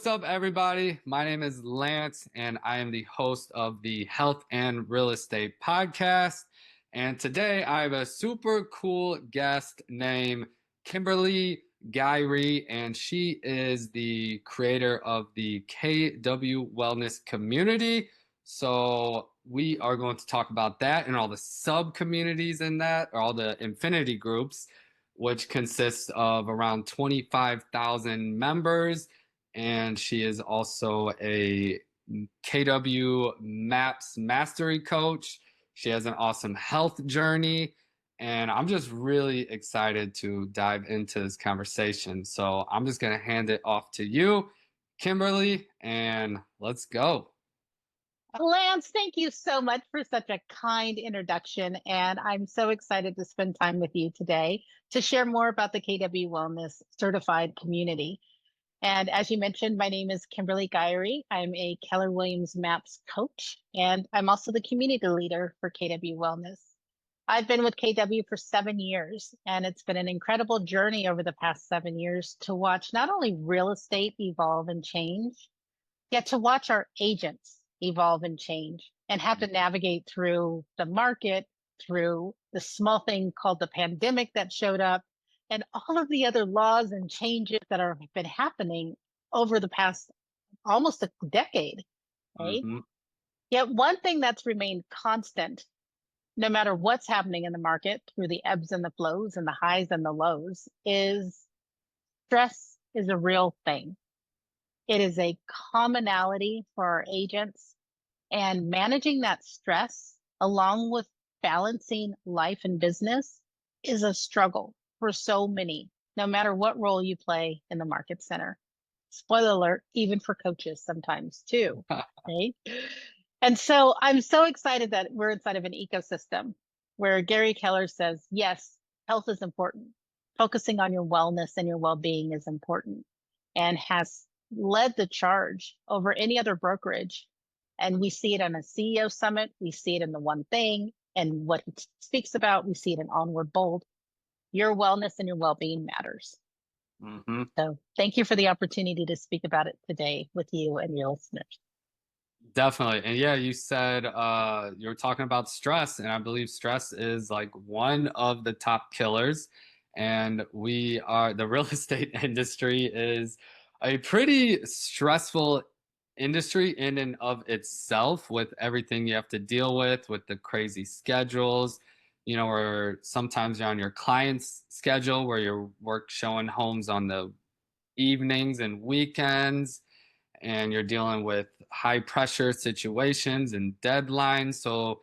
What's up, everybody? My name is Lance, and I am the host of the Health and Real Estate Podcast. And today I have a super cool guest named Kimberly Guiry, and she is the creator of the KW Wellness Community. So we are going to talk about that and all the sub communities in that, or all the infinity groups, which consists of around 25,000 members, and she is also a KW Maps Mastery Coach. She has an awesome health journey, and I'm just really excited to dive into this conversation. So I'm just going to hand it off to you, Kimberly, and let's go. Lance, thank you so much for such a kind introduction. And I'm so excited to spend time with you today to share more about the KW Wellness Certified Community. And as you mentioned, my name is Kimberly Guiry. I'm a Keller Williams Maps coach, and I'm also the community leader for KW Wellness. I've been with KW for 7 years, and it's been an incredible journey over the past 7 years to watch not only real estate evolve and change, yet to watch our agents evolve and change and have to navigate through the market, through the small thing called the pandemic that showed up, and all of the other laws and changes that have been happening over the past almost a decade, right? Mm-hmm. Yet one thing that's remained constant, no matter what's happening in the market through the ebbs and the flows and the highs and the lows, is stress is a real thing. It is a commonality for our agents, and managing that stress along with balancing life and business is a struggle for so many, no matter what role you play in the market center. Spoiler alert, even for coaches sometimes too, right? And so I'm so excited that we're inside of an ecosystem where Gary Keller says, yes, health is important. Focusing on your wellness and your well-being is important, and has led the charge over any other brokerage. And we see it on a CEO summit. We see it in the one thing and what he speaks about. We see it in Onward Bold. Your wellness and your well-being matters. Mm-hmm. So thank you for the opportunity to speak about it today with you and your listeners. Definitely. And yeah, you said you were talking about stress, and I believe stress is like one of the top killers. And the real estate industry is a pretty stressful industry in and of itself, with everything you have to deal with the crazy schedules, where sometimes you're on your client's schedule where you're work showing homes on the evenings and weekends, and you're dealing with high pressure situations and deadlines. So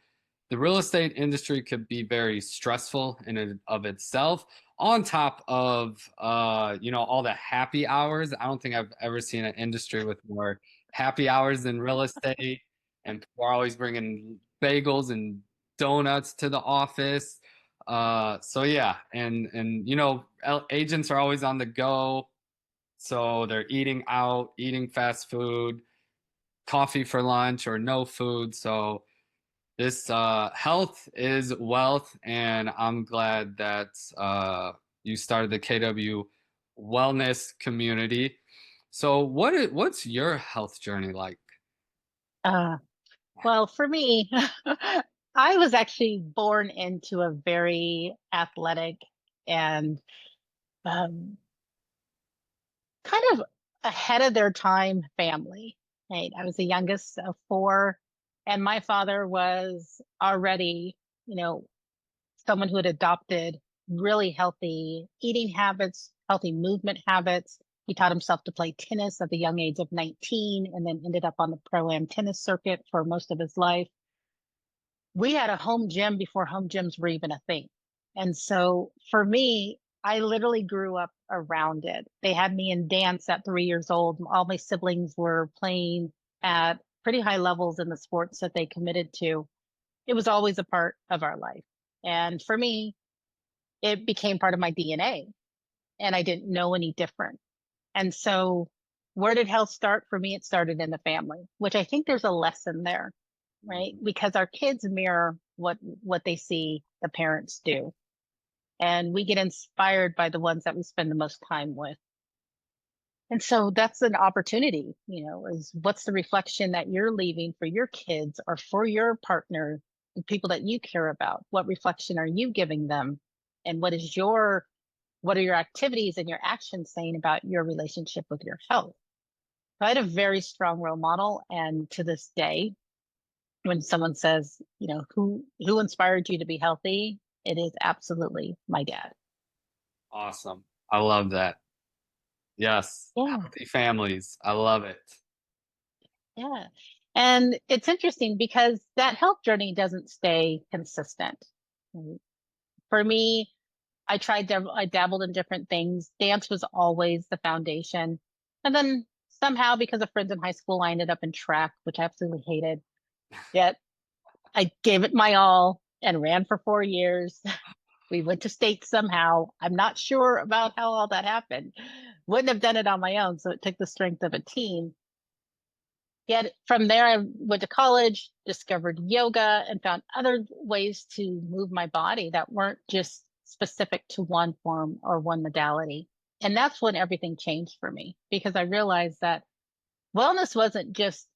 the real estate industry could be very stressful in and of itself. On top of all the happy hours. I don't think I've ever seen an industry with more happy hours than real estate. And people are always bringing bagels and donuts to the office. So yeah, and agents are always on the go, so they're eating out, eating fast food, coffee for lunch, or no food. So this health is wealth, and I'm glad that you started the KW Wellness Community. So what's your health journey like? Uh, well, for me, I was actually born into a very athletic and um, kind of ahead of their time family. Right? I was the youngest of four, and my father was already, you know, someone who had adopted really healthy eating habits, healthy movement habits. He taught himself to play tennis at the young age of 19, and then ended up on the pro-am tennis circuit for most of his life. We had a home gym before home gyms were even a thing. And so for me, I literally grew up around it. They had me in dance at 3 years old. All my siblings were playing at pretty high levels in the sports that they committed to. It was always a part of our life. And for me, it became part of my DNA, and I didn't know any different. And so where did health start? For me, it started in the family, which I think there's a lesson there, right? Because our kids mirror what they see the parents do. And we get inspired by the ones that we spend the most time with. And so that's an opportunity, is what's the reflection that you're leaving for your kids or for your partner, the people that you care about? What reflection are you giving them? And what are your activities and your actions saying about your relationship with your health? So I had a very strong role model. And to this day, when someone says, who inspired you to be healthy? It is absolutely my dad. Awesome. I love that. Yes. Yeah. Healthy families. I love it. Yeah. And it's interesting because that health journey doesn't stay consistent. Mm. For me, I dabbled in different things. Dance was always the foundation. And then somehow, because of friends in high school, I ended up in track, which I absolutely hated. Yet I gave it my all and ran for 4 years. We went to state somehow. I'm not sure about how all that happened. Wouldn't have done it on my own. So it took the strength of a team. Yet from there, I went to college, discovered yoga, and found other ways to move my body that weren't just specific to one form or one modality. And that's when everything changed for me because I realized that wellness wasn't just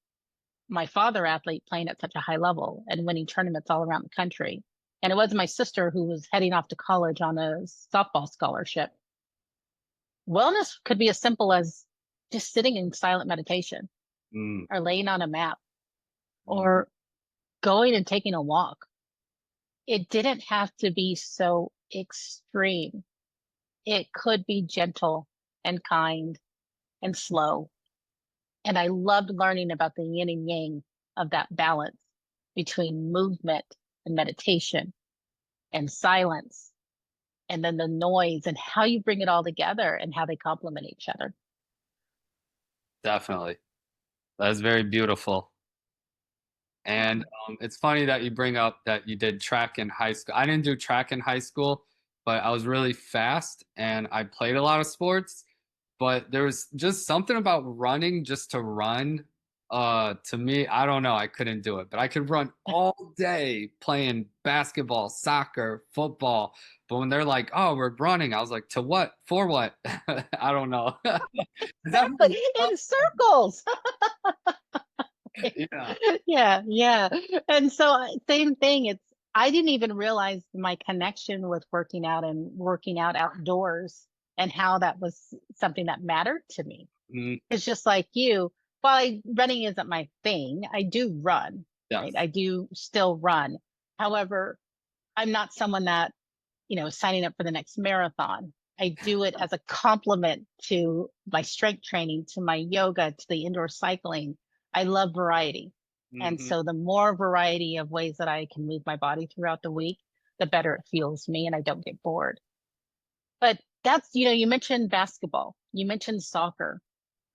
my father athlete playing at such a high level and winning tournaments all around the country. And it was my sister who was heading off to college on a softball scholarship. Wellness could be as simple as just sitting in silent meditation Mm, or laying on a mat mhm. or going and taking a walk. It didn't have to be so extreme. It could be gentle and kind and slow. And I loved learning about the yin and yang of that balance between movement and meditation and silence and then the noise and how you bring it all together and how they complement each other. Definitely. That's very beautiful. And Yeah. it's funny that you bring up that you did track in high school. I didn't do track in high school, but I was really fast and I played a lot of sports. But there was just something about running just to run. To me, I don't know, I couldn't do it, but I could run all day playing basketball, soccer, football. But when they're like, "Oh, we're running," I was like, "To what? For what?" I don't know. Exactly. Definitely. In circles. Yeah. Yeah, yeah. And so same thing. I didn't even realize my connection with working out and working out outdoors and how that was something that mattered to me. Mm, It's just like you, while running isn't my thing, I do run, right? yes. I do still run. However, I'm not someone that, signing up for the next marathon. I do it as a complement to my strength training, to my yoga, to the indoor cycling. I love variety. And Mhm. so the more variety of ways that I can move my body throughout the week, the better it feels me and I don't get bored. But you mentioned basketball, you mentioned soccer,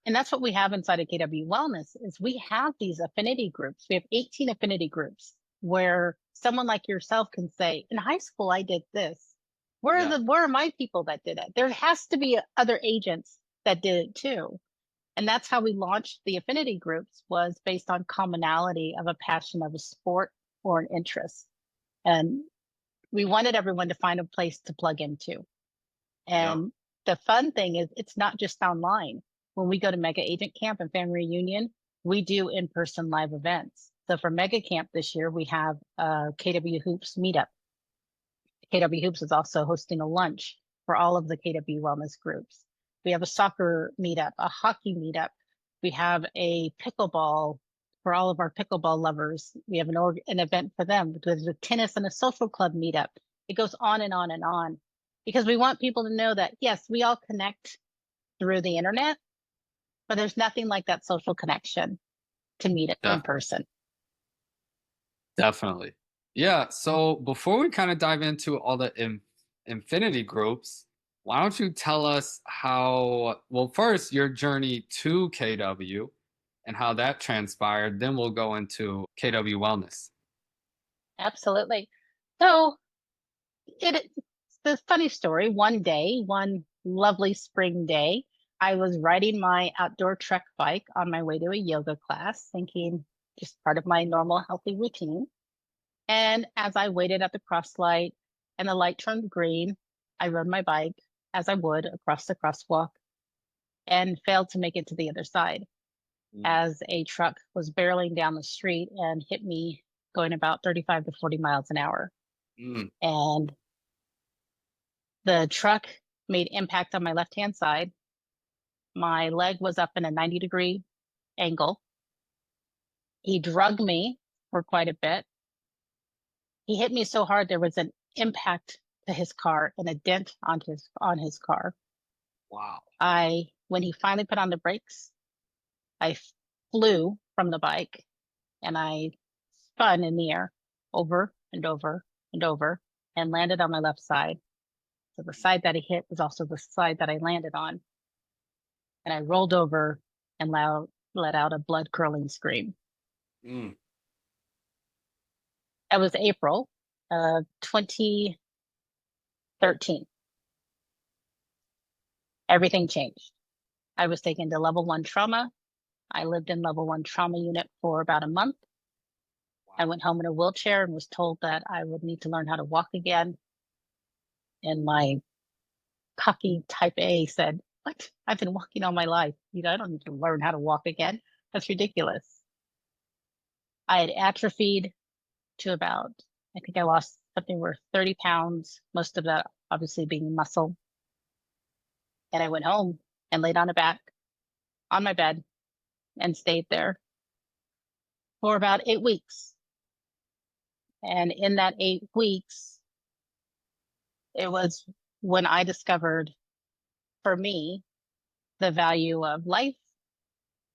and that's what we have inside of KW Wellness is we have these affinity groups. We have 18 affinity groups where someone like yourself can say, in high school, I did this. Yeah. Where are my people that did it? There has to be other agents that did it too. And that's how we launched the affinity groups was based on commonality of a passion of a sport or an interest. And we wanted everyone to find a place to plug into. Yep. And the fun thing is, it's not just online. When we go to Mega Agent Camp and Family Reunion, we do in person live events. So for Mega Camp this year, we have a KW Hoops meetup. KW Hoops is also hosting a lunch for all of the KW Wellness groups. We have a soccer meetup, a hockey meetup. We have a pickleball for all of our pickleball lovers. We have an event for them. There's a tennis and a social club meetup. It goes on and on and on because we want people to know that, yes, we all connect through the internet, but there's nothing like that social connection to meet it in Definitely. person. Definitely. Yeah. So before we kind of dive into all the infinity groups, why don't you tell us well, first, your journey to KW and how that transpired. Then we'll go into KW Wellness. Absolutely. So it's the funny story. One day, one lovely spring day, I was riding my outdoor trek bike on my way to a yoga class, thinking just part of my normal healthy routine. And as I waited at the cross light and the light turned green, I rode my bike as I would across the crosswalk. and failed to make it to the other side Mm, as a truck was barreling down the street and hit me going about 35 to 40 miles an hour. mm, And the truck made impact on my left hand side. My leg was up in a 90-degree angle. He drugged me for quite a bit. He hit me so hard there was an impact to his car and a dent on his car. wow. When he finally put on the brakes, I flew from the bike and I spun in the air over and over and over and landed on my left side. So the side that he hit was also the side that I landed on. And I rolled over and let out a blood curdling scream. Mm, That was April 2013. Everything changed. I was taken to level one trauma. I lived in level one trauma unit for about a month. I wow. went home in a wheelchair and was told that I would need to learn how to walk again. And my cocky type A said, "What? I've been walking all my life. I don't need to learn how to walk again. That's ridiculous." I had atrophied to about, I think I lost something worth 30 pounds, most of that obviously being muscle. And I went home and laid on a back on my bed and stayed there for about 8 weeks. And in that 8 weeks, it was when I discovered for me the value of life,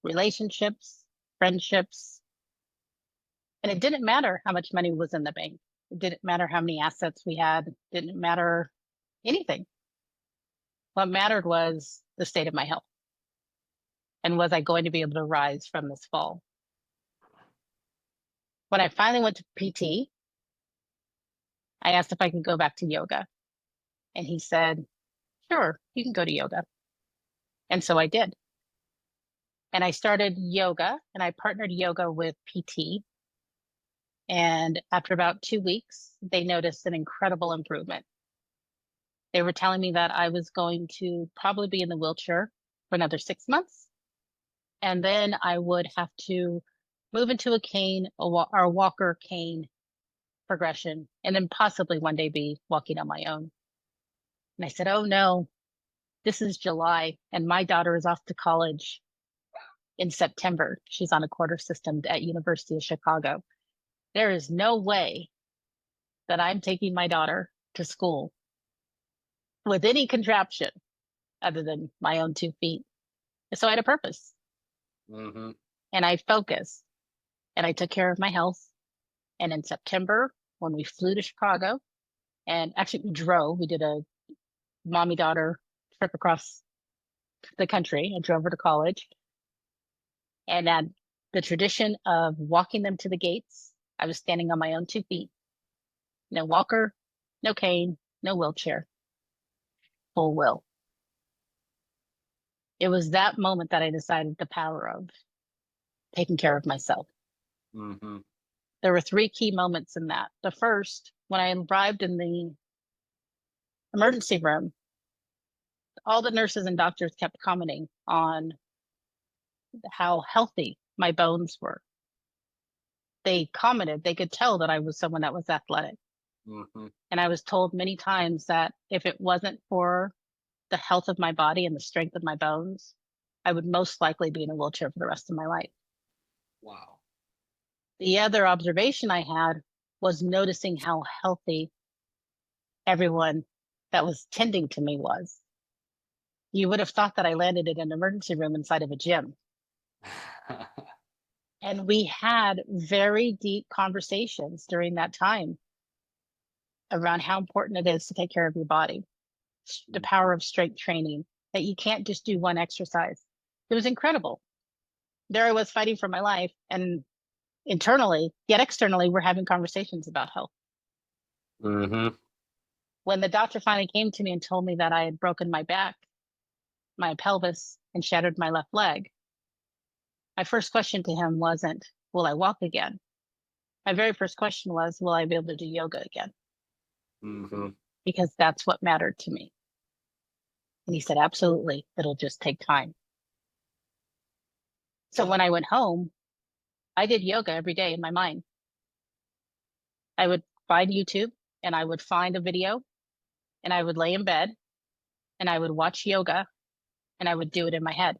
relationships, friendships. And it didn't matter how much money was in the bank. It didn't matter how many assets we had. It didn't matter anything. What mattered was the state of my health. And was I going to be able to rise from this fall? When I finally went to PT, I asked if I could go back to yoga. And he said, "Sure, you can go to yoga." And so I did. And I started yoga and I partnered yoga with PT. And after about 2 weeks, they noticed an incredible improvement. They were telling me that I was going to probably be in the wheelchair for another 6 months. And then I would have to move into a cane or a walker cane progression, and then possibly one day be walking on my own. And I said, "Oh no, this is July, and my daughter is off to college in September. She's on a quarter system at University of Chicago. There is no way that I'm taking my daughter to school with any contraption other than my own 2 feet." And so I had a purpose Mm-hmm. and I focused and I took care of my health. And in September, when we flew to Chicago, and actually we drove, we did a mommy daughter trip across the country. I drove her to college. And at the tradition of walking them to the gates, I was standing on my own 2 feet. No walker, no cane, no wheelchair, full will. It was that moment that I decided the power of taking care of myself. Mm-hmm. There were three key moments in that. The first, when I arrived in the emergency room, all the nurses and doctors kept commenting on how healthy my bones were. They commented, they could tell that I was someone that was athletic. Mm-hmm. And I was told many times that if it wasn't for the health of my body and the strength of my bones, I would most likely be in a wheelchair for the rest of my life. Wow. The other observation I had was noticing how healthy everyone that was tending to me was. You would have thought that I landed in an emergency room inside of a gym. And we had very deep conversations during that time around how important it is to take care of your body, the power of strength training, that you can't just do one exercise. It was incredible. There I was fighting for my life, and internally, yet externally, we're having conversations about health. Mm-hmm. When the doctor finally came to me and told me that I had broken my back, my pelvis, and shattered my left leg, my first question to him wasn't, "Will I walk again?" My very first question was, "Will I be able to do yoga again?" Mm-hmm. Because that's what mattered to me. And he said, "Absolutely. It'll just take time." So when I went home, I did yoga every day in my mind. I would find YouTube and I would find a video and I would lay in bed and I would watch yoga and I would do it in my head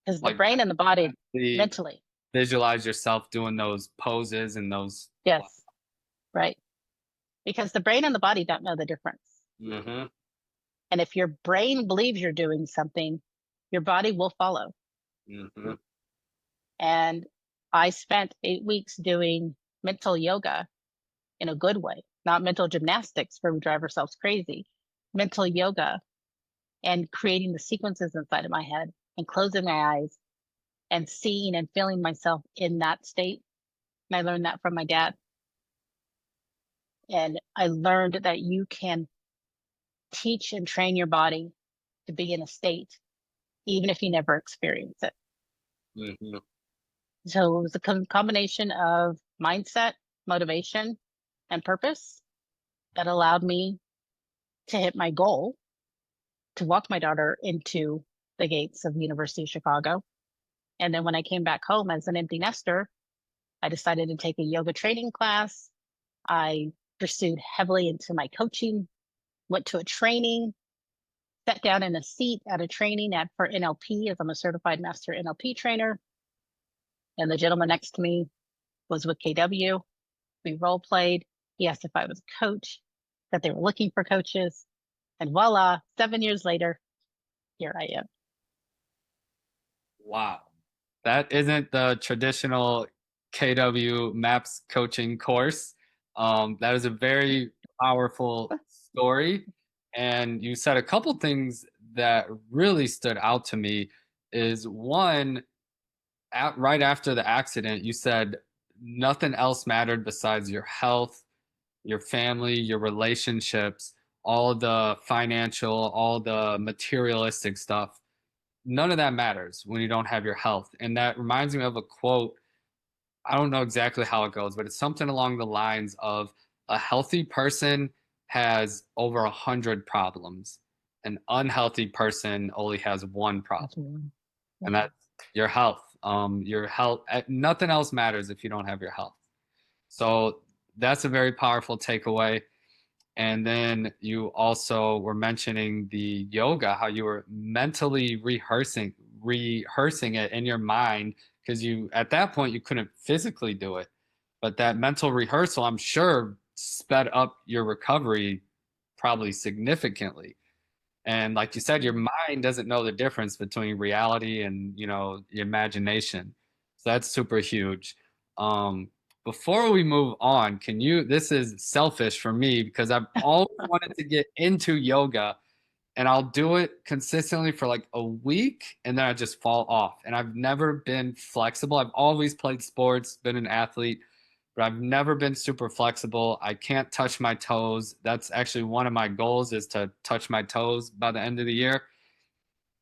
because the Like brain and the body the mentally. visualize yourself doing those poses and those. Yes, right. Because the brain and the body don't know the difference. Mm-hmm. And if your brain believes you're doing something, your body will follow. Mm-hmm. And I spent 8 weeks doing mental yoga in a good way, not mental gymnastics where we drive ourselves crazy, mental yoga and creating the sequences inside of my head and closing my eyes and seeing and feeling myself in that state. And I learned that from my dad. And I learned that you can teach and train your body to be in a state, even if you never experience it. Mm-hmm. So it was a combination of mindset, motivation, and purpose that allowed me to hit my goal to walk my daughter into the gates of the University of Chicago. And then when I came back home as an empty nester, I decided to take a yoga training class. I pursued heavily into my coaching, went to a training, sat down in a seat at a training for NLP as I'm a certified master NLP trainer. And the gentleman next to me was with KW. We role played. He asked if I was a coach, that they were looking for coaches. And voila, 7 years later, here I am. Wow. That isn't the traditional KW MAPS coaching course. That is a very powerful story. And you said a couple things that really stood out to me is one, right after the accident, you said nothing else mattered besides your health, your family, your relationships, all the financial, all the materialistic stuff. None of that matters when you don't have your health. And that reminds me of a quote. I don't know exactly how it goes, but it's something along the lines of a healthy person has over 100 problems. An unhealthy person only has one That's problem, one. and Yeah. that's your health. Your health, nothing else matters if you don't have your health. So that's a very powerful takeaway. And then you also were mentioning the yoga, how you were mentally rehearsing it in your mind because you at that point you couldn't physically do it. But that mental rehearsal, I'm sure, sped up your recovery probably significantly. And like you said, your mind doesn't know the difference between reality and, imagination. So that's super huge. Um, Before we move on, this is selfish for me because I've always wanted to get into yoga and I'll do it consistently for like a week and then I just fall off. And I've never been flexible. I've always played sports, been an athlete, but I've never been super flexible. I can't touch my toes. That's actually one of my goals is to touch my toes by the end of the year.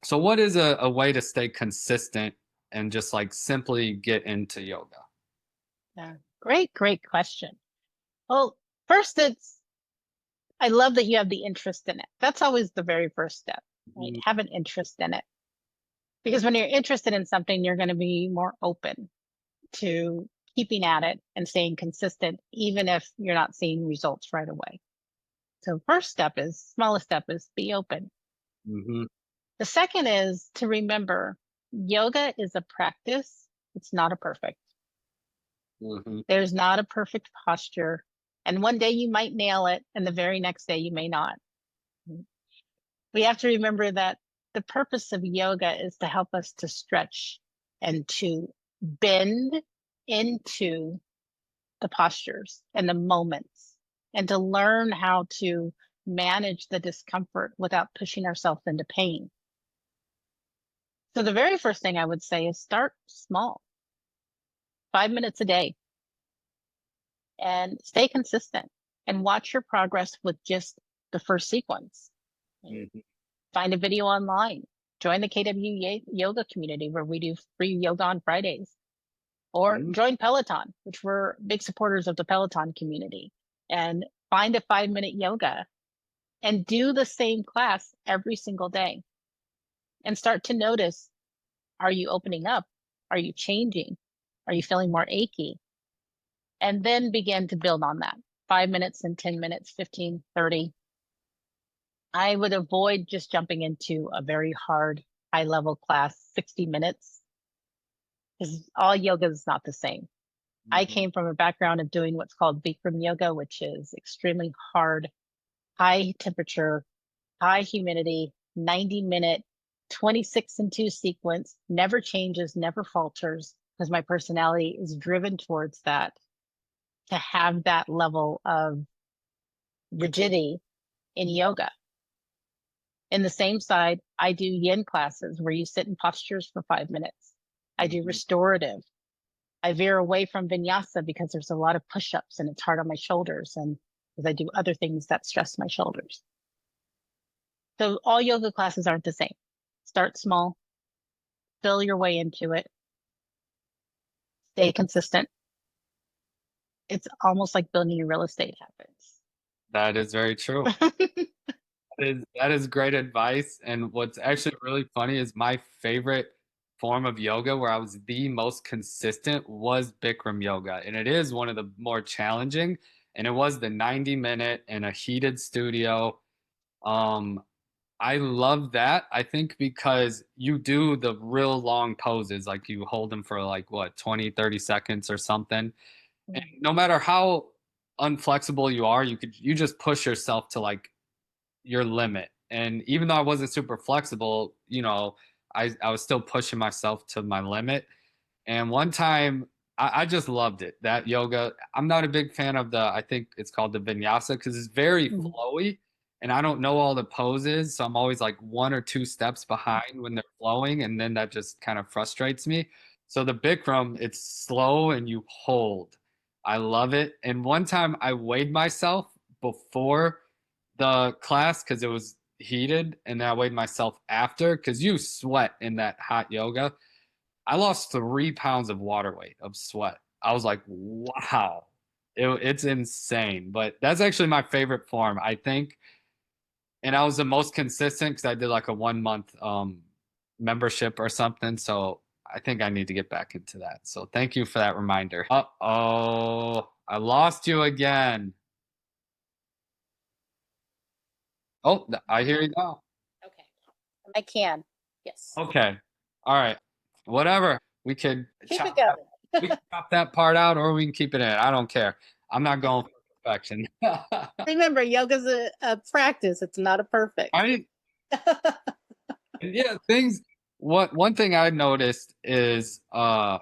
So what is a way to stay consistent and just like simply get into yoga? Yeah. Great, great question. Well, first, I love that you have the interest in it. That's always the very first step, right? Mm, Have an interest in it. Because when you're interested in something, you're going to be more open to keeping at it and staying consistent, even if you're not seeing results right away. So, smallest step is be open. mhm, The second is to remember yoga is a practice, it's not a perfect. mhm, There's not a perfect posture. And one day you might nail it, and the very next day you may not. We have to remember that the purpose of yoga is to help us to stretch and to bend into the postures and the moments and to learn how to manage the discomfort without pushing ourselves into pain. So, the very first thing I would say is start small, 5 minutes a day, and stay consistent and watch your progress with just the first sequence. mhm, Find a video online, join the KW yoga community where we do free yoga on Fridays, or mhm, join Peloton, which we're big supporters of the Peloton community, and find a 5 minute yoga and do the same class every single day and start to notice, are you opening up? Are you changing? Are you feeling more achy? And then begin to build on that. 5 minutes and 10 minutes, 15, 30. I would avoid just jumping into a very hard, high level class, 60 minutes, because all yoga is not the same. I Mhm. came from a background of doing what's called Bikram yoga, which is extremely hard, high temperature, high humidity, 90-minute, 26 and 2 sequence, never changes, never falters, because my personality is driven towards that, to have that level of rigidity in yoga. In the same side, I do yin classes where you sit in postures for 5 minutes. I do Mhm. restorative. I veer away from vinyasa because there's a lot of push ups and it's hard on my shoulders. And because I do other things that stress my shoulders. So all yoga classes aren't the same. Start small, fill your way into it, stay consistent. It's almost like building your real estate That is very true. habits. That is great advice. And what's actually really funny is my favorite form of yoga where I was the most consistent was Bikram yoga. And it is one of the more challenging. And it was the 90-minute in a heated studio. Um, I love that. I think because you do the real long poses, like you hold them for like what, 20, 30 seconds or something. And no matter how unflexible you are, you just push yourself to like your limit. And even though I wasn't super flexible, I was still pushing myself to my limit. And one time, I just loved it. That yoga. I'm not a big fan of I think it's called the vinyasa because it's very Mhm. flowy. And I don't know all the poses. So I'm always like one or two steps behind when they're flowing. And then that just kind of frustrates me. So the Bikram, it's slow and you hold. I love it. And one time I weighed myself before the class because it was heated. And then I weighed myself after because you sweat in that hot yoga. I lost 3 pounds of water weight of sweat. I was like, wow, it's insane. But that's actually my favorite form, I think. And I was the most consistent because I did like a 1 month membership or something. So I think I need to get back into that. So thank you for that reminder. Uh-oh, I lost you again. Oh, I hear you now. Okay. I can. Yes. Okay. All right. Whatever. We could Keep it chop that. going. We can chop that part out, or we can keep it in. I don't care. I'm not going for perfection. Remember, yoga's a practice. It's not a perfect. I yeah, things. What one thing I noticed is I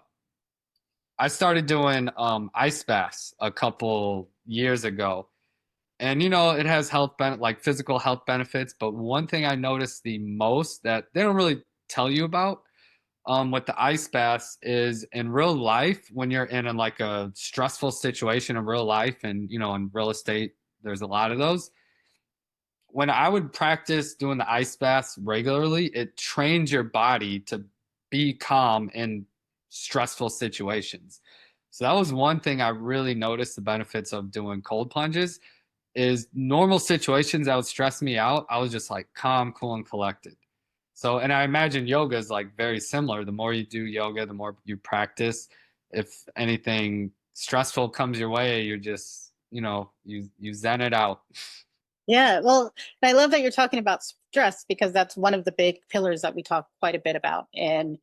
started doing ice baths a couple years ago, and it has like physical health benefits. But one thing I noticed the most that they don't really tell you about with the ice baths is in real life when you're in like a stressful situation in real life, and in real estate there's a lot of those. When I would practice doing the ice baths regularly, it trains your body to be calm in stressful situations. So that was one thing I really noticed the benefits of doing cold plunges is normal situations that would stress me out. I was just like calm, cool, and collected. So, and I imagine yoga is like very similar. The more you do yoga, the more you practice. If anything stressful comes your way, you're just, you zen it out. Yeah, well, and I love that you're talking about stress because that's one of the big pillars that we talk quite a bit about in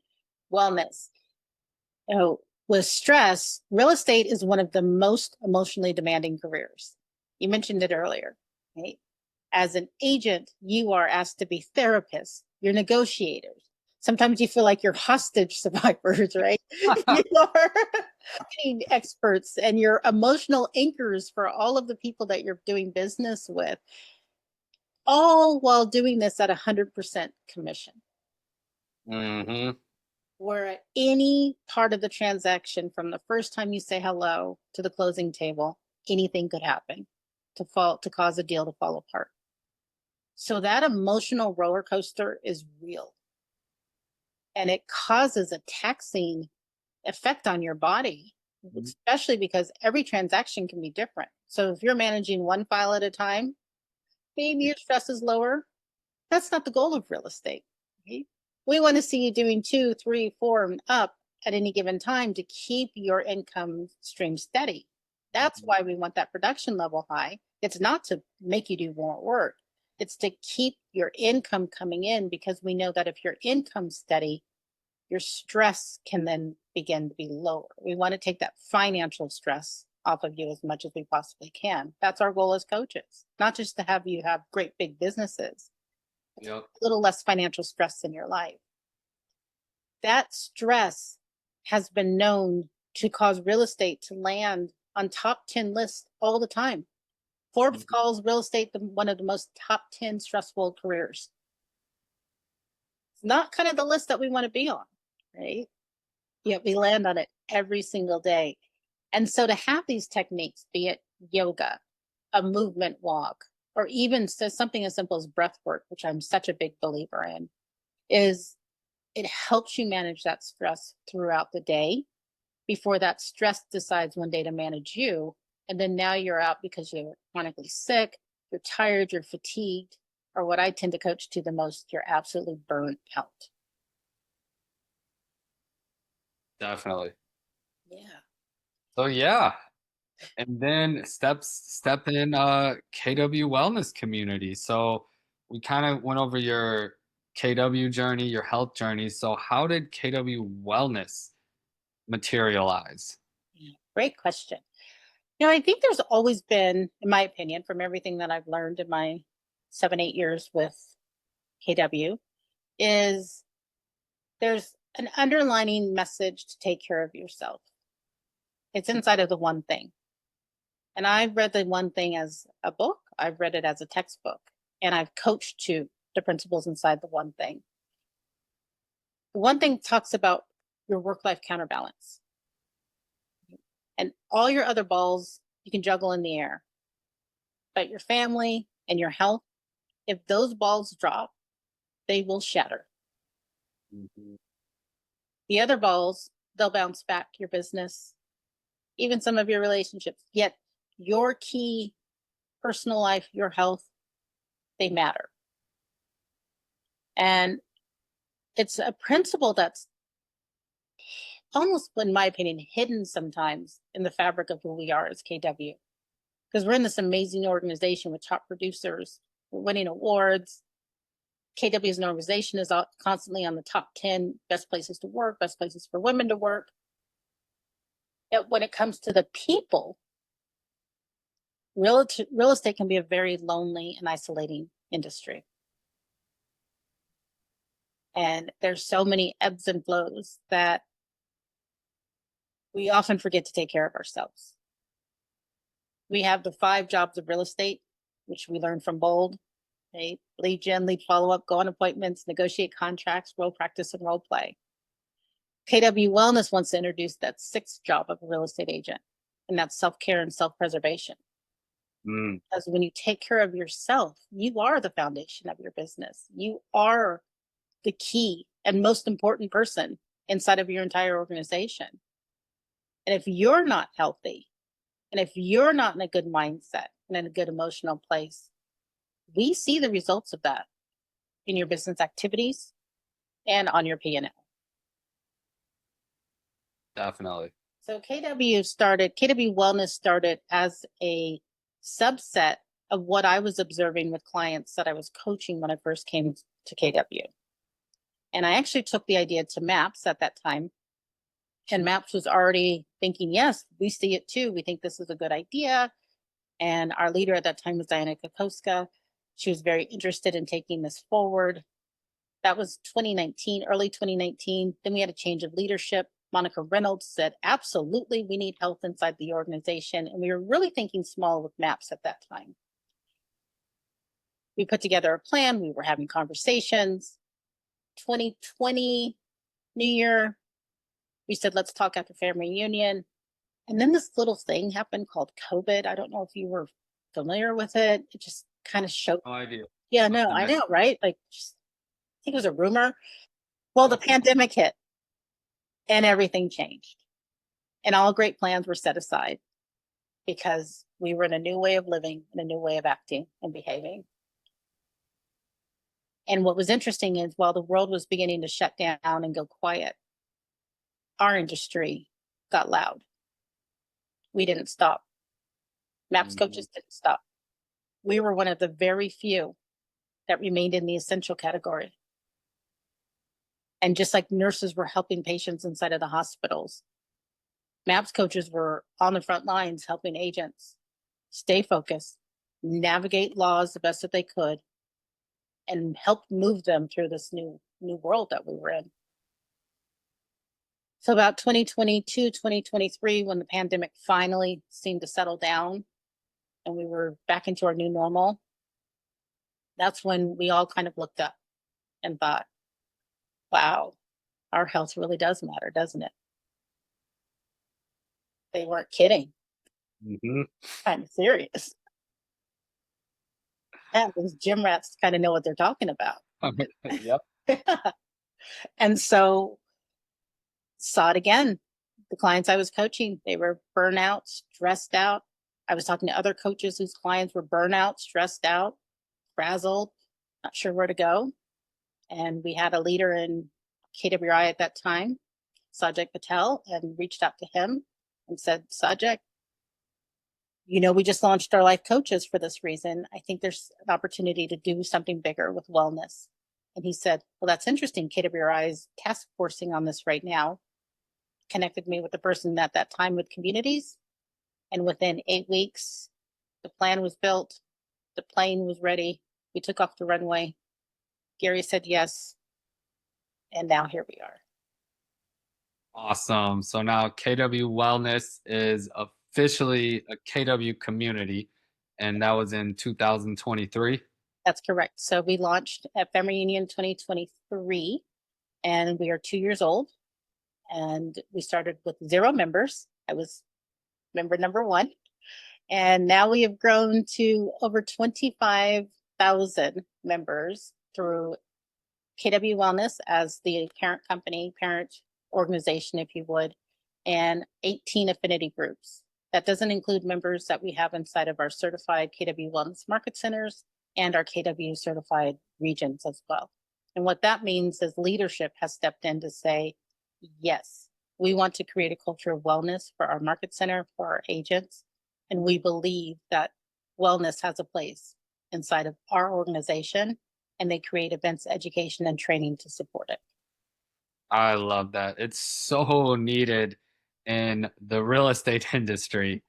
wellness. With stress, real estate is one of the most emotionally demanding careers. You mentioned it earlier, right? As an agent, you are asked to be therapists, you're negotiators. Sometimes you feel like you're hostage survivors, right? You are marketing experts and you're emotional anchors for all of the people that you're doing business with, all while doing this at 100% commission. Hmm. Where at any part of the transaction, from the first time you say hello to the closing table, anything could happen to cause a deal to fall apart. So that emotional roller coaster is real, and it causes a taxing effect on your body, especially because every transaction can be different. So if you're managing one file at a time, maybe your stress is lower. That's not the goal of real estate. Right? We want to see you doing two, three, four, and up at any given time to keep your income stream steady. That's Mhm. why we want that production level high. It's not to make you do more work. It's to keep your income coming in, because we know that if your income's steady, your stress can then begin to be lower. We want to take that financial stress off of you as much as we possibly can. That's our goal as coaches, not just to have you have great big businesses, but to have Yep. a little less financial stress in your life. That stress has been known to cause real estate to land on top 10 lists all the time. Forbes Mhm. calls real estate one of the most top 10 stressful careers. It's not kind of the list that we want to be on, right? Yet we land on it every single day. And so to have these techniques, be it yoga, a movement walk, or even something as simple as breath work, which I'm such a big believer in, is it helps you manage that stress throughout the day before that stress decides one day to manage you. And then now you're out because you're chronically sick, you're tired, you're fatigued, or what I tend to coach to the most, you're absolutely burnt out. Definitely. Yeah. So yeah, and then step in KW wellness community. So we kind of went over your KW journey, your health journey. So how did KW wellness materialize? Yeah. Great question. I think there's always been, in my opinion, from everything that I've learned in my 7, 8 years with KW, is there's an underlining message to take care of yourself. It's inside of the one thing. And I've read the one thing as a book, I've read it as a textbook, and I've coached to the principles inside the one thing. The one thing talks about your work life counterbalance, and all your other balls you can juggle in the air, but your family and your health, if those balls drop, they will shatter. Mhm. The other balls, they'll bounce back, your business, even some of your relationships. Yet your key personal life, your health, they matter. And it's a principle that's almost, in my opinion, hidden sometimes in the fabric of who we are as KW. Because we're in this amazing organization with top producers, we're winning awards. KW as an organization is constantly on the top 10 best places to work, best places for women to work. Yet when it comes to the people, real estate can be a very lonely and isolating industry. And there's so many ebbs and flows that we often forget to take care of ourselves. We have the 5 jobs of real estate, which we learned from Bold. Right? Lead gen, lead follow up, go on appointments, negotiate contracts, role practice, and role play. KW Wellness wants to introduce that 6th job of a real estate agent, and that's self care and self preservation. Mm, Because when you take care of yourself, you are the foundation of your business. You are the key and most important person inside of your entire organization. And if you're not healthy, and if you're not in a good mindset and in a good emotional place, we see the results of that in your business activities and on your P&L. definitely. So KW Wellness started as a subset of what I was observing with clients that I was coaching when I first came to KW. And I actually took the idea to MAPS at that time. And MAPS was already thinking, yes, we see it too. We think this is a good idea. And our leader at that time was Diana Kokoska. She was very interested in taking this forward. That was 2019, early 2019. Then we had a change of leadership. Monica Reynolds said, absolutely, we need health inside the organization. And we were really thinking small with MAPS at that time. We put together a plan. We were having conversations. 2020, New Year, we said, let's talk after family reunion. And then this little thing happened called COVID. I don't know if you were familiar with it. It just kind of showed. No idea. Yeah, Must no, I admit. know, right? Like, just, I think it was a rumor. Well, the pandemic hit and everything changed. And all great plans were set aside because we were in a new way of living and a new way of acting and behaving. And what was interesting is while the world was beginning to shut down and go quiet, our industry got loud. We didn't stop. MAPS Mhm. coaches didn't stop. We were one of the very few that remained in the essential category. And just like nurses were helping patients inside of the hospitals, MAPS coaches were on the front lines helping agents stay focused, navigate laws the best that they could, and help move them through this new world that we were in. So about 2022, 2023, when the pandemic finally seemed to settle down and we were back into our new normal, that's when we all kind of looked up and thought, wow, our health really does matter, doesn't it? They weren't kidding, Mhm. kind of serious. Yeah, those gym rats kind of know what they're talking about. Yep. And so saw it again. The clients I was coaching, they were burnout, stressed out. I was talking to other coaches whose clients were burnout, stressed out, frazzled, not sure where to go. And we had a leader in KWI at that time, Sajak Patel, and reached out to him and said, Sajak, we just launched our life coaches for this reason. I think there's an opportunity to do something bigger with wellness. And he said, well, that's interesting. KWI is task forcing on this right now. Connected me with the person at that time with communities. And within 8 weeks, the plan was built, the plane was ready. We took off the runway. Gary said yes. And now here we are. Awesome. So now KW Wellness is officially a KW community, and that was in 2023. That's correct. So we launched at Family Union 2023, and we are 2 years old. And we started with 0 members. I was member number one. And now we have grown to over 25,000 members through KW Wellness as the parent company, parent organization, if you would, and 18 affinity groups. That doesn't include members that we have inside of our certified KW Wellness Market Centers and our KW certified regions as well. And what that means is leadership has stepped in to say, yes, we want to create a culture of wellness for our market center, for our agents. And we believe that wellness has a place inside of our organization, and they create events, education, and training to support it. I love that. It's so needed in the real estate industry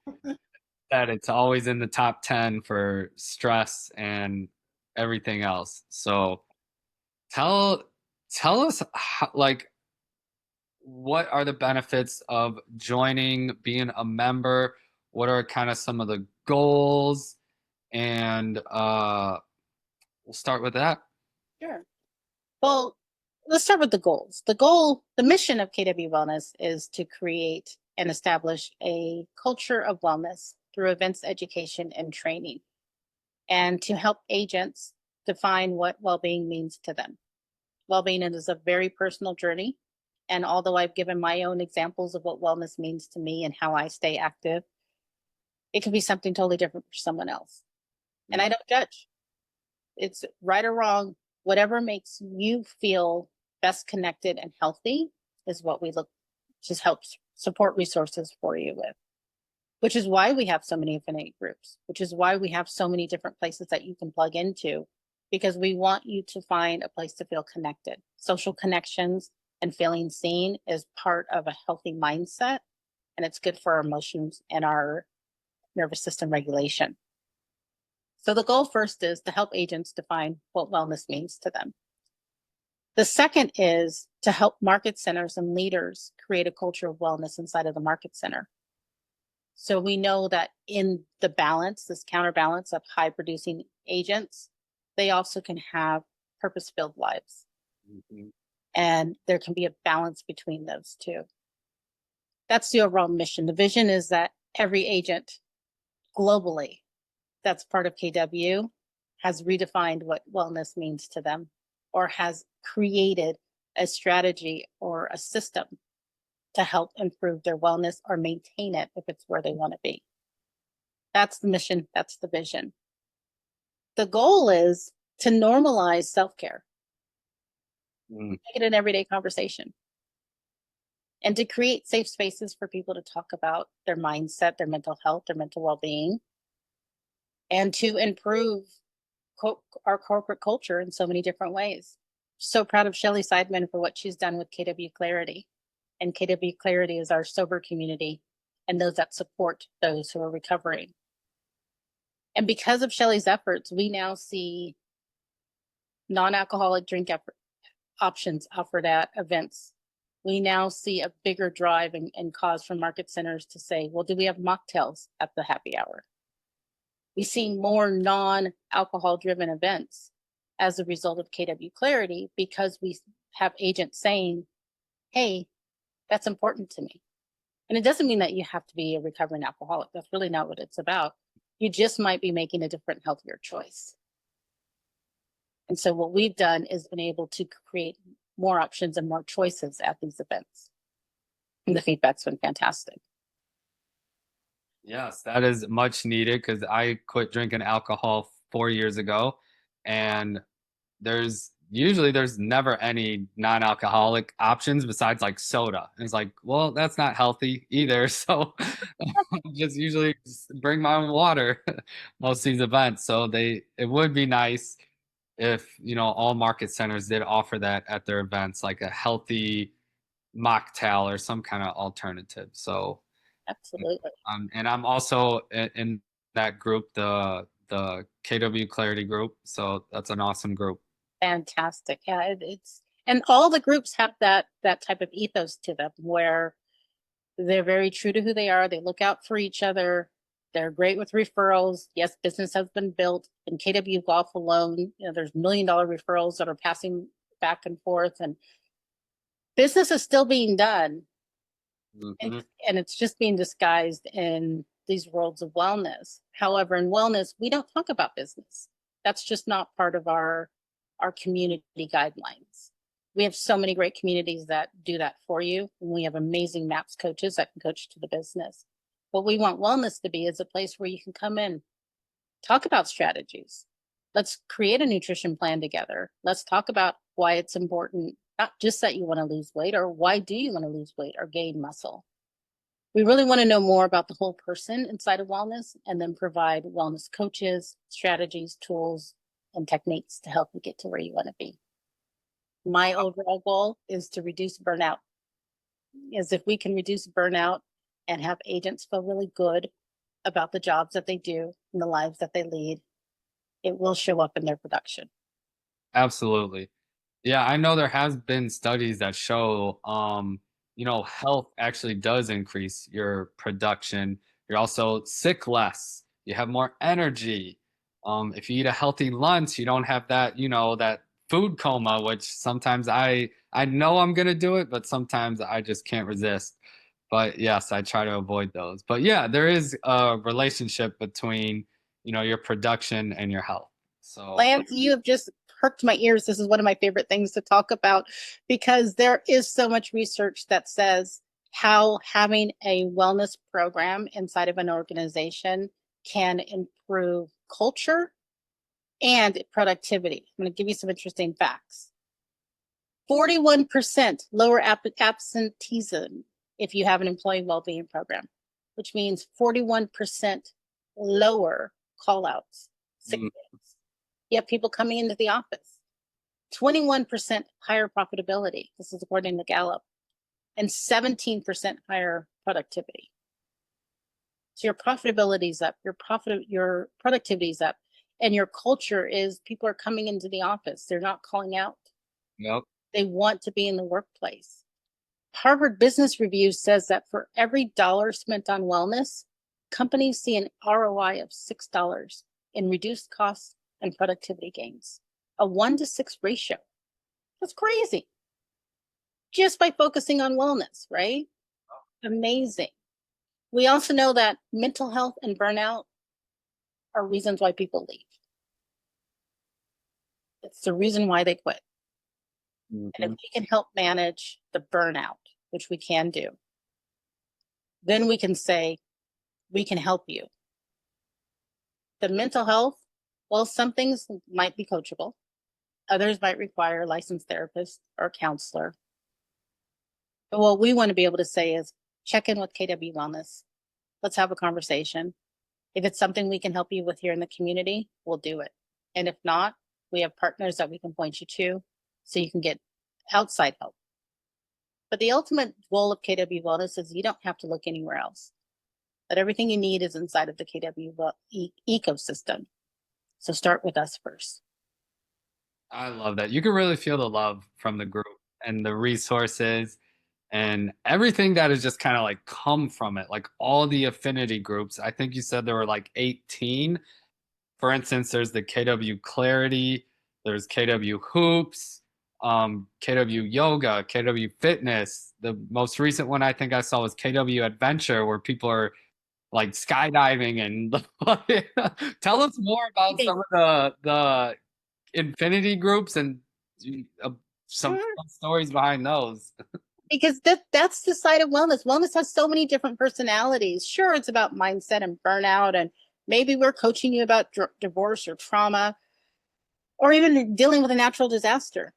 that it's always in the top 10 for stress and everything else. So tell tell us how, like, what are the benefits of joining, being a member? What are kind of some of the goals? And we'll start with that. Sure. Well, let's start with the goals. The mission of KW Wellness is to create and establish a culture of wellness through events, education, and training, and to help agents define what well being means to them. Well being is a very personal journey. And although I've given my own examples of what wellness means to me and how I stay active, it can be something totally different for someone else. And I don't judge. It's right or wrong. Whatever makes you feel best connected and healthy is what we look just helps support resources for you with, which is why we have so many affinity groups, which is why we have so many different places that you can plug into, because we want you to find a place to feel connected. Social connections and feeling seen is part of a healthy mindset, and it's good for our emotions and our nervous system regulation. So the goal first is to help agents define what wellness means to them. The second is to help market centers and leaders create a culture of wellness inside of the market center. So we know that in the balance, this counterbalance of high producing agents, they also can have purpose filled lives. Mhm. And there can be a balance between those two. That's the overall mission. The vision is that every agent globally that's part of KW has redefined what wellness means to them, or has created a strategy or a system to help improve their wellness or maintain it if it's where they want to be. That's the mission, that's the vision. The goal is to normalize self care, Mm. make it an everyday conversation. and to create safe spaces for people to talk about their mindset, their mental health, their mental well-being, and to improve our corporate culture in so many different ways. So proud of Shelly Seidman for what she's done with KW Clarity. And KW Clarity is our sober community and those that support those who are recovering. And because of Shelly's efforts, we now see non-alcoholic drink options offered at events. We now see a bigger drive and cause from market centers to say, well, do we have mocktails at the happy hour? We see more non-alcohol driven events as a result of KW Clarity because we have agents saying, hey, that's important to me. And it doesn't mean that you have to be a recovering alcoholic. That's really not what it's about. You just might be making a different, healthier choice. And so what we've done is been able to create more options and more choices at these events. And the feedback's been fantastic. Yes, that is much needed because I quit drinking alcohol 4 years ago, and there's never any non-alcoholic options besides like soda. And it's like, well, that's not healthy either. So just usually just bring my own water most of these events. So it would be nice if all market centers did offer that at their events, like a healthy mocktail or some kind of alternative. So Absolutely. and I'm also in that group, the KW Clarity group. So that's an awesome group. Fantastic. Yeah, it's and all the groups have that type of ethos to them where they're very true to who they are. They look out for each other. They're great with referrals. Yes, business has been built. In KW Golf alone, there's $1 million referrals that are passing back and forth, and business is still being done, and, Mhm. and it's just being disguised in these worlds of wellness. However, in wellness, we don't talk about business. That's just not part of our community guidelines. We have so many great communities that do that for you. And we have amazing MAPS coaches that can coach to the business. What we want wellness to be is a place where you can come in, talk about strategies. Let's create a nutrition plan together. Let's talk about why it's important, not just that you want to lose weight, or why do you want to lose weight or gain muscle. We really want to know more about the whole person inside of wellness and then provide wellness coaches, strategies, tools, and techniques to help you get to where you want to be. My overall goal is to reduce burnout. Is if we can reduce burnout and have agents feel really good about the jobs that they do and the lives that they lead, it will show up in their production. Absolutely. Yeah, I know there has been studies that show, health actually does increase your production. You're also sick less. You have more energy. If you eat a healthy lunch, you don't have that, that food coma, which sometimes I know I'm gonna do it, but sometimes I just can't resist. But yes, I try to avoid those. But yeah, there is a relationship between, your production and your health. So Lance, you have just perked my ears. This is one of my favorite things to talk about because there is so much research that says how having a wellness program inside of an organization can improve culture and productivity. I'm going to give you some interesting facts. 41% lower absenteeism if you have an employee well-being program, which means 41% lower call-outs, sick mm, days. You have people coming into the office. 21% higher profitability. This is according to Gallup, and 17% higher productivity. So your profitability is up, your productivity is up, and your culture is people are coming into the office. They're not calling out. yep. They want to be in the workplace. Harvard Business Review says that for every dollar spent on wellness, companies see an ROI of $6 in reduced costs and productivity gains, a 1-to-6 ratio. That's crazy. Just by focusing on wellness, right? Amazing. We also know that mental health and burnout are reasons why people leave. It's the reason why they quit. And if Mhm. we can help manage the burnout, which we can do, then we can say, we can help you. The mental health, well, some things might be coachable. Others might require a licensed therapist or counselor. What we want to be able to say is check in with KW Wellness. Let's have a conversation. If it's something we can help you with here in the community, we'll do it. And if not, we have partners that we can point you to so you can get outside help. But the ultimate goal of KW Wellness is you don't have to look anywhere else. That everything you need is inside of the KW ecosystem. So start with us first. I love that. You can really feel the love from the group and the resources and everything that has just kind of like come from it. Like all the affinity groups. I think you said there were like 18. For instance, there's the KW Clarity, there's KW Hoops, KW Yoga, KW Fitness. The most recent one I think I saw was KW Adventure, where people are like skydiving and tell us more about some of the infinity groups and uh, some Sure. fun stories behind those. Because that's the side of wellness. Wellness has so many different personalities. Sure, it's about mindset and burnout, and maybe we're coaching you about divorce or trauma, or even dealing with a natural disaster.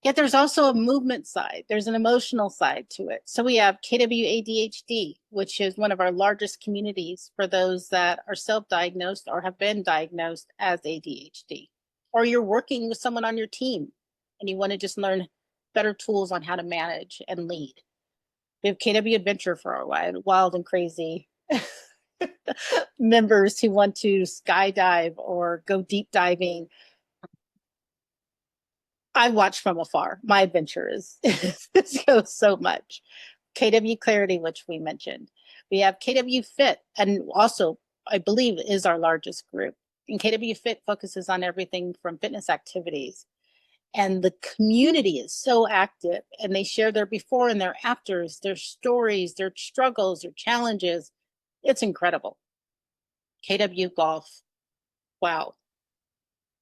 Yet there's also a movement side. There's an emotional side to it. So we have KW ADHD, which is one of our largest communities for those that are self-diagnosed or have been diagnosed as ADHD. Or you're working with someone on your team and you want to just learn better tools on how to manage and lead. We have KW Adventure for our wild and crazy members who want to skydive or go deep diving. I watch from afar. My adventure is it goes so much. KW Clarity, which we mentioned. We have KW Fit, and also I believe is our largest group. And KW Fit focuses on everything from fitness activities. And the community is so active, and they share their before and their afters, their stories, their struggles, their challenges. It's incredible. KW Golf. Wow.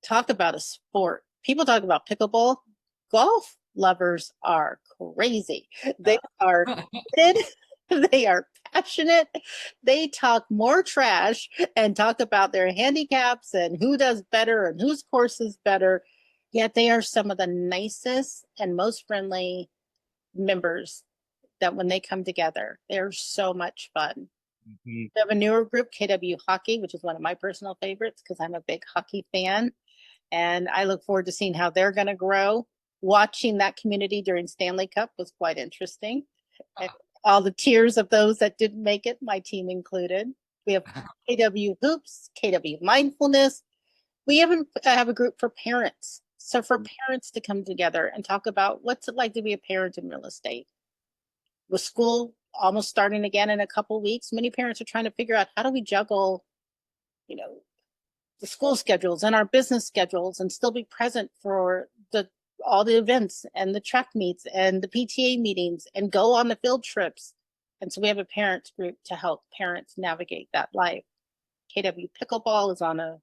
Talk about a sport. People talk about pickleball. Golf lovers are crazy. They are committed. They are passionate. They talk more trash and talk about their handicaps and who does better and whose course is better. Yet they are some of the nicest and most friendly members that when they come together, they're so much fun. Mhm. We have a newer group, KW Hockey, which is one of my personal favorites because I'm a big hockey fan. And I look forward to seeing how they're going to grow. Watching that community during Stanley Cup was quite interesting. And all the tears of those that didn't make it, my team included. We have KW Hoops, KW Mindfulness. We even have a group for parents. So for parents to come together and talk about what's it like to be a parent in real estate. With school almost starting again in a couple weeks, many parents are trying to figure out how do we juggle, you know, the school schedules and our business schedules and still be present for the all the events and the track meets and the PTA meetings and go on the field trips. And so we have a parents group to help parents navigate that life. KW Pickleball is on a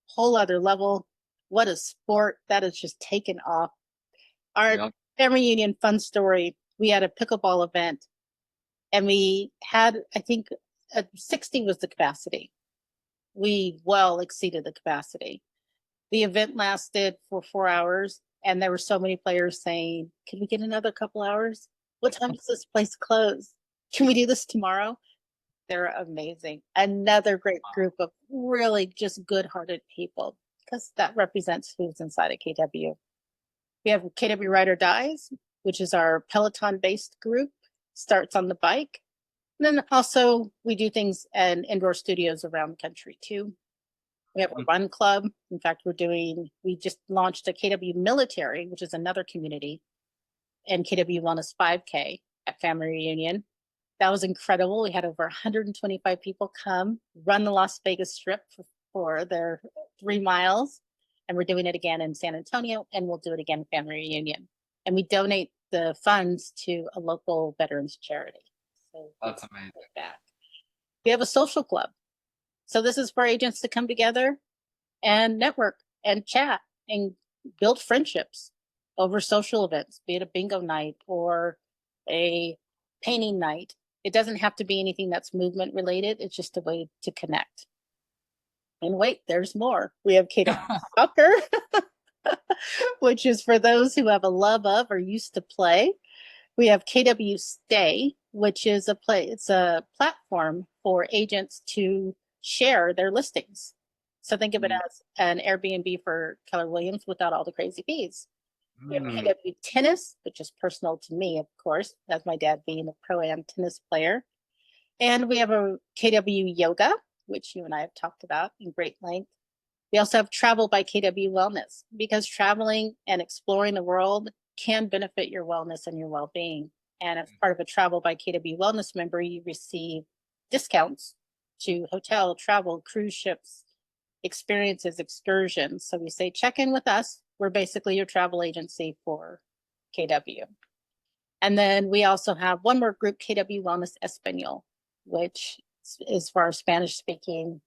whole other level. What a sport that has just taken off. Our Yep. family union fun story. We had a pickleball event and we had, I think, 60 was the capacity. We well exceeded the capacity. The event lasted for 4 hours, and there were so many players saying, "Can we get another couple hours? What time does this place close? Can we do this tomorrow?" They're amazing. Another great group of really just good-hearted people, because that represents who's inside of KW. We have KW Ride or Dies, which is our Peloton-based group. Starts on the bike. And then also we do things in indoor studios around the country too. We have a run club. In fact, we just launched a KW Military, which is another community, and KW Wellness 5K at Family Reunion. That was incredible. We had over 125 people come run the Las Vegas Strip for their 3 miles. And we're doing it again in San Antonio, and we'll do it again at Family Reunion. And we donate the funds to a local veterans charity. So That's amazing. back. We have a social club. So this is for agents to come together and network and chat and build friendships over social events, be it a bingo night or a painting night. It doesn't have to be anything that's movement related. It's just a way to connect. And wait, there's more. We have Kate Soccer, which is for those who have a love of or used to play. We have KW Stay, which is it's a platform for agents to share their listings. So think of it Mm, as an Airbnb for Keller Williams without all the crazy fees. We have mm. KW Tennis, which is personal to me, of course, as my dad being a pro-am tennis player. And we have a KW Yoga, which you and I have talked about in great length. We also have Travel by KW Wellness, because traveling and exploring the world can benefit your wellness and your well-being. And as part of a Travel by KW Wellness member, you receive discounts to hotel, travel, cruise ships, experiences, excursions. So we say, check in with us. We're basically your travel agency for KW. And then we also have one more group, KW Wellness Espanol, which is for our Spanish speaking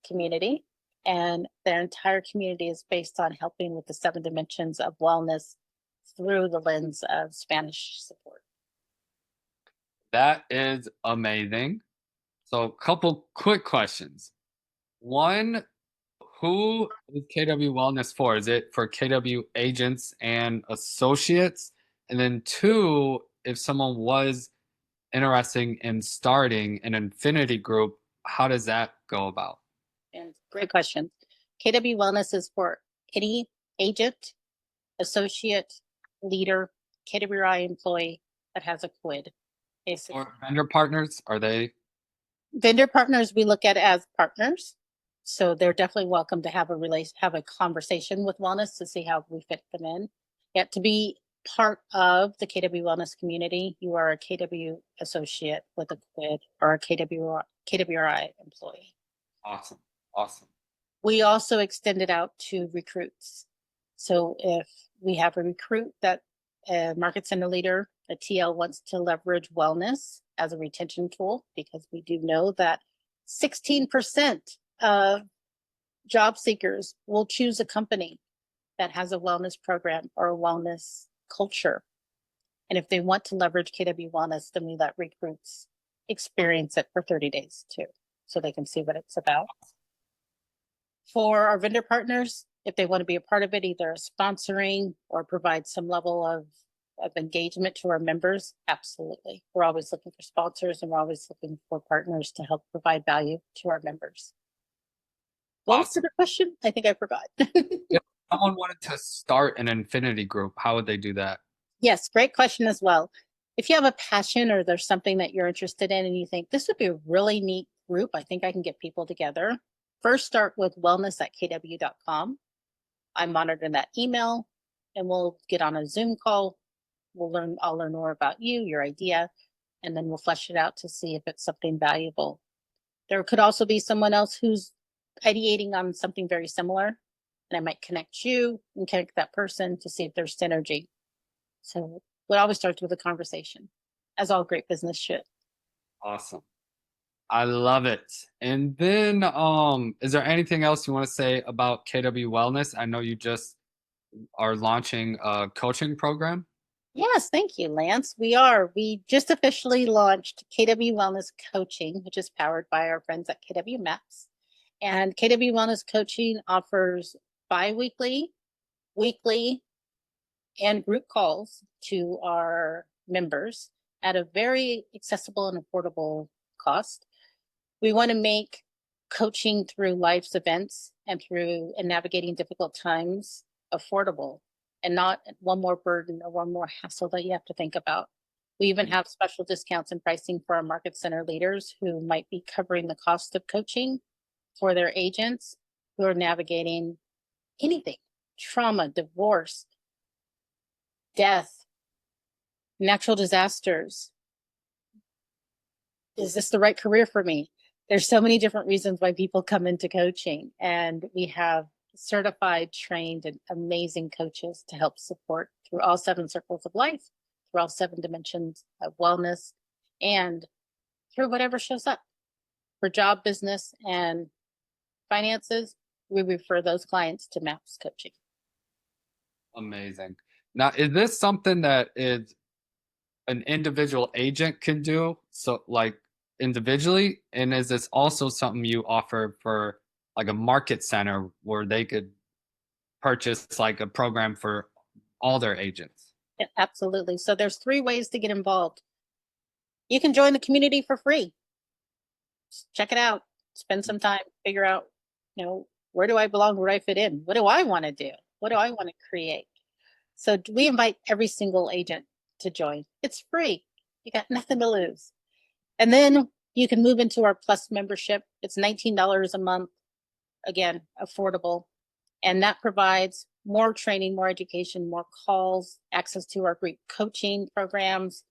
community. And their entire community is based on helping with the 7 dimensions of wellness through the lens of Spanish support. That is amazing. So, a couple quick questions. One, who is KW Wellness for? Is it for KW agents and associates? And then two, if someone was interested in starting an affinity group, how does that go about? And great question. KW Wellness is for any agent, associate, leader, KWI employee that has a quid, basically. Or vendor partners, are they Vendor partners we look at as partners. So they're definitely welcome to have a conversation with wellness to see how we fit them in. Yet to be part of the KW wellness community, you are a KW associate with a quid or a KWRI employee. awesome? Awesome. We also extend it out to recruits. So if we have a recruit that a market center leader, a TL wants to leverage wellness as a retention tool, because we do know that 16% of job seekers will choose a company that has a wellness program or a wellness culture. And if they want to leverage KW Wellness, then we let recruits experience it for 30 days too, so they can see what it's about. For our vendor partners, if they want to be a part of it, either sponsoring or provide some level of engagement to our members, absolutely. We're always looking for sponsors, and we're always looking for partners to help provide value to our members. What was the Awesome. other question? I think I forgot. If someone wanted to start an affinity group, how would they do that? Yes, great question as well. If you have a passion or there's something that you're interested in and you think this would be a really neat group, I think I can get people together. First, start with wellness@kw.com. I monitor that email, and we'll get on a Zoom call. I'll learn more about you, your idea, and then we'll flesh it out to see if it's something valuable. There could also be someone else who's ideating on something very similar, and I might connect you and connect that person to see if there's synergy. So it always starts with a conversation, as all great business should. Awesome. I love it. And then, is there anything else you want to say about KW Wellness? I know you just are launching a coaching program. Yes, thank you, Lance. We just officially launched KW Wellness Coaching, which is powered by our friends at KW Maps. And KW Wellness Coaching offers bi-weekly, weekly, and group calls to our members at a very accessible and affordable cost. We want to make coaching through life's events and navigating difficult times affordable, and not one more burden or one more hassle that you have to think about. We even have special discounts and pricing for our market center leaders who might be covering the cost of coaching for their agents who are navigating anything: trauma, divorce, death, natural disasters. Is this the right career for me? There's so many different reasons why people come into coaching, and we have certified, trained, and amazing coaches to help support through all 7 circles of life, through all 7 dimensions of wellness, and through whatever shows up. For job, business, and finances, we refer those clients to MAPS coaching. Amazing. Now, is this something that is an individual agent can do? So, like individually, and is this also something you offer for like a market center where they could purchase like a program for all their agents? Yeah, absolutely. So there's 3 ways to get involved. You can join the community for free. Just check it out. Spend some time, figure out, where do I belong? Where do I fit in? What do I want to do? What do I want to create? So we invite every single agent to join. It's free. You got nothing to lose. And then you can move into our Plus membership. It's $19 a month. Again, affordable. And that provides more training, more education, more calls, access to our group coaching programs,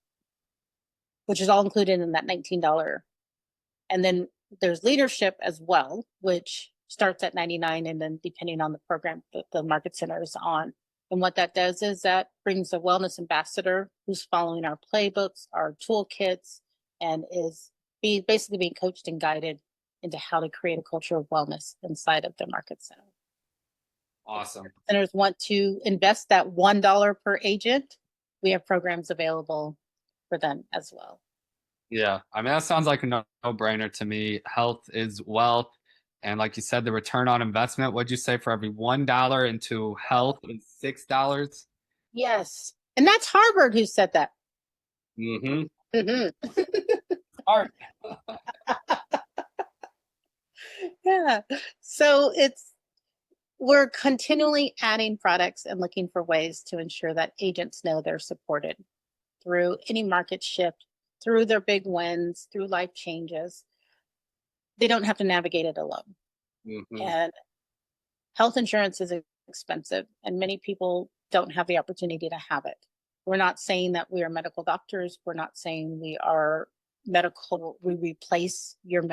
which is all included in that $19. And then there's leadership as well, which starts at 99, and then depending on the program that the market center is on. And what that does is that brings a wellness ambassador who's following our playbooks, our toolkits, and is basically being coached and guided into how to create a culture of wellness inside of the market center. Awesome. Centers want to invest that $1 per agent, we have programs available for them as well. Yeah, I mean, that sounds like a no-brainer to me. Health is wealth, and like you said, the return on investment, what'd you say, for every $1 into health is $6? Yes. And that's Harvard who said that. Mhm. Mm-hmm. Art. Yeah. So we're continually adding products and looking for ways to ensure that agents know they're supported through any market shift, through their big wins, through life changes. They don't have to navigate it alone. Mhm. And health insurance is expensive, and many people don't have the opportunity to have it. We're not saying that we are medical doctors. We're not saying we are medical, we replace your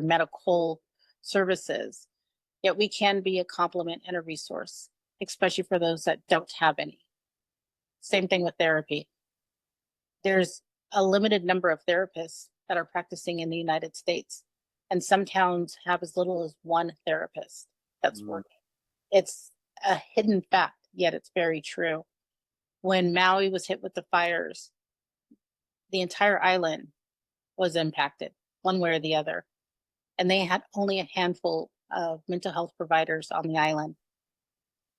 medical services. Yet we can be a complement and a resource, especially for those that don't have any. Same thing with therapy. There's a limited number of therapists that are practicing in the United States, and some towns have as little as one therapist that's Mm. working. It's a hidden fact, yet it's very true. When Maui was hit with the fires, the entire island was impacted one way or the other, and they had only a handful of mental health providers on the island.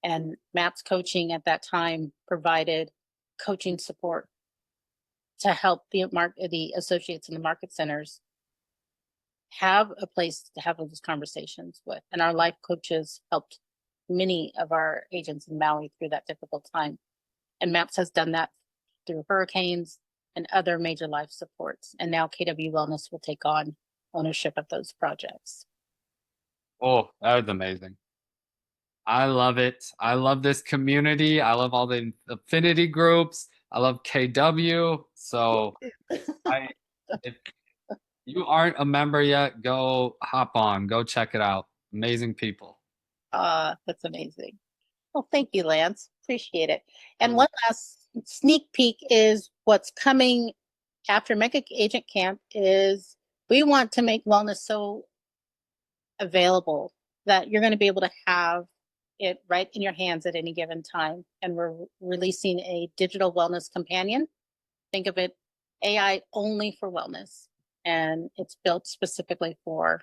And MAPS coaching at that time provided coaching support to help the associates in the market centers have a place to have those conversations with. And our life coaches helped many of our agents in Maui through that difficult time. And MAPS has done that through hurricanes and other major life supports. And now KW Wellness will take on ownership of those projects. Oh, that was amazing. I love it. I love this community. I love all the affinity groups. I love KW. So I if you aren't a member yet, go hop on, go check it out. Amazing people. That's amazing. Well, thank you, Lance. Appreciate it. And one last sneak peek is what's coming after Mega Agent Camp is we want to make wellness so available that you're going to be able to have it right in your hands at any given time. And we're releasing a digital wellness companion. Think of it AI only for wellness. And it's built specifically for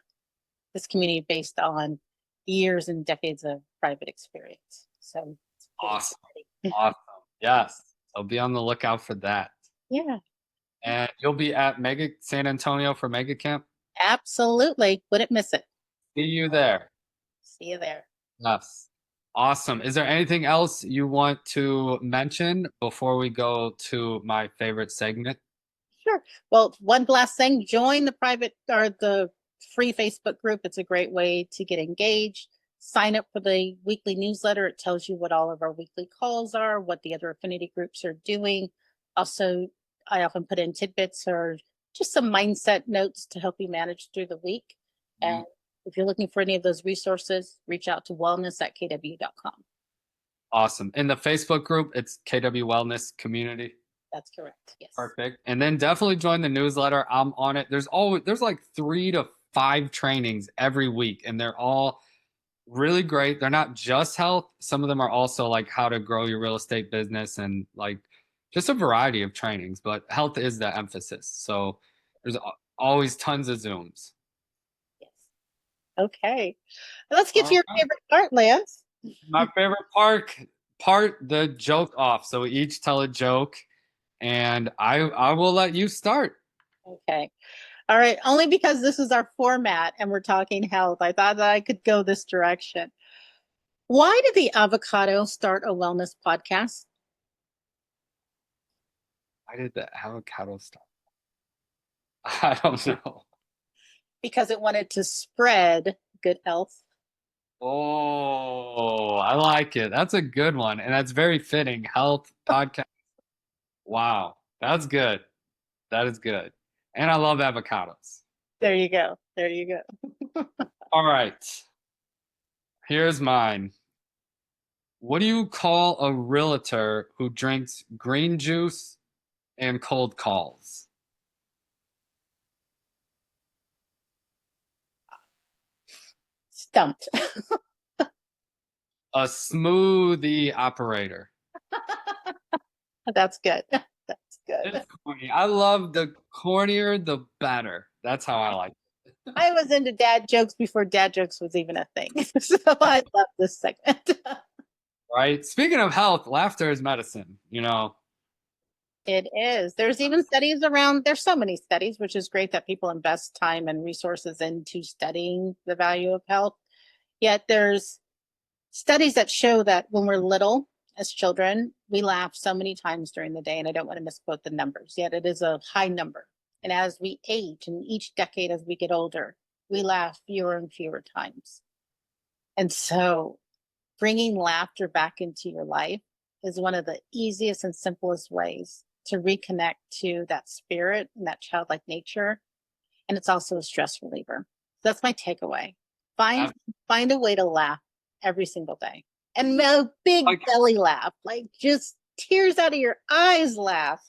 this community based on years and decades of private experience. So it's pretty Awesome. exciting. Awesome. Yes. So be on the lookout for that. Yeah, And you'll be at Mega San Antonio for Mega Camp. absolutely. Wouldn't miss it. See you there. See you there. Yes. Awesome. Is there anything else you want to mention before we go to my favorite segment? Sure. Well, one last thing, join the private or the free Facebook group. It's a great way to get engaged. Sign up for the weekly newsletter. It tells you what all of our weekly calls are, what the other affinity groups are doing. Also, I often put in tidbits or just some mindset notes to help you manage through the week. Mhm. And if you're looking for any of those resources, reach out to wellness@kw.com. Awesome. In the Facebook group, it's KW Wellness Community. That's correct. Yes. Perfect. And then definitely join the newsletter. I'm on it. There's like 3 to 5 trainings every week, and they're all really great. They're not just health. Some of them are also like how to grow your real estate business and like just a variety of trainings, but health is the emphasis. So there's always tons of Zooms. Yes. Okay. Let's get to All your right. favorite part, Lance. My favorite park, part the joke off. So we each tell a joke, and I will let you start. Okay. All right. Only because this is our format and we're talking health, I thought that I could go this direction. Why did the avocado start a wellness podcast? Why did the avocado start? I don't know. Because it wanted to spread good health. Oh, I like it. That's a good one. And that's very fitting. Health podcast. Wow. That's good. That is good. And I love avocados. There you go. There you go. All right. Here's mine. What do you call a realtor who drinks green juice and cold calls? Stumped. A smoothie operator. That's good. That's good. It's corny. I love the cornier, the better. That's how I like it. I was into dad jokes before dad jokes was even a thing. So I love this segment. Right? Speaking of health, laughter is medicine, you know. It is. There's even studies around, there's so many studies, which is great that people invest time and resources into studying the value of health. Yet there's studies that show that when we're little as children, we laugh so many times during the day. And I don't want to misquote the numbers, yet it is a high number. And as we age and each decade as we get older, we laugh fewer and fewer times. And so bringing laughter back into your life is one of the easiest and simplest ways to reconnect to that spirit and that childlike nature. And it's also a stress reliever. That's my takeaway. Find I find a way to laugh every single day. And a big like belly laugh, like just tears out of your eyes laugh.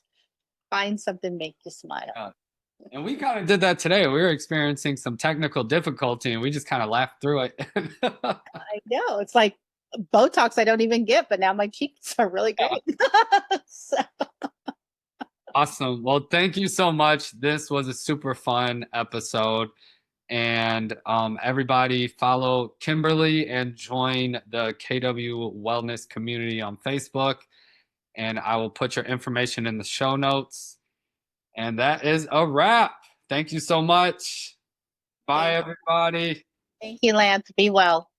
Find something make you smile. that. And we kind of did that today. We were experiencing some technical difficulty and we just kind of laughed through it. I know. It's like Botox I don't even get, but now my cheeks are really Yeah. great. So, Awesome. Well, thank you so much. This was a super fun episode. And everybody follow Kimberly and join the KW Wellness community on Facebook. And I will put your information in the show notes. And that is a wrap. Thank you so much. Bye, thank, everybody. thank you, Lance. Be well.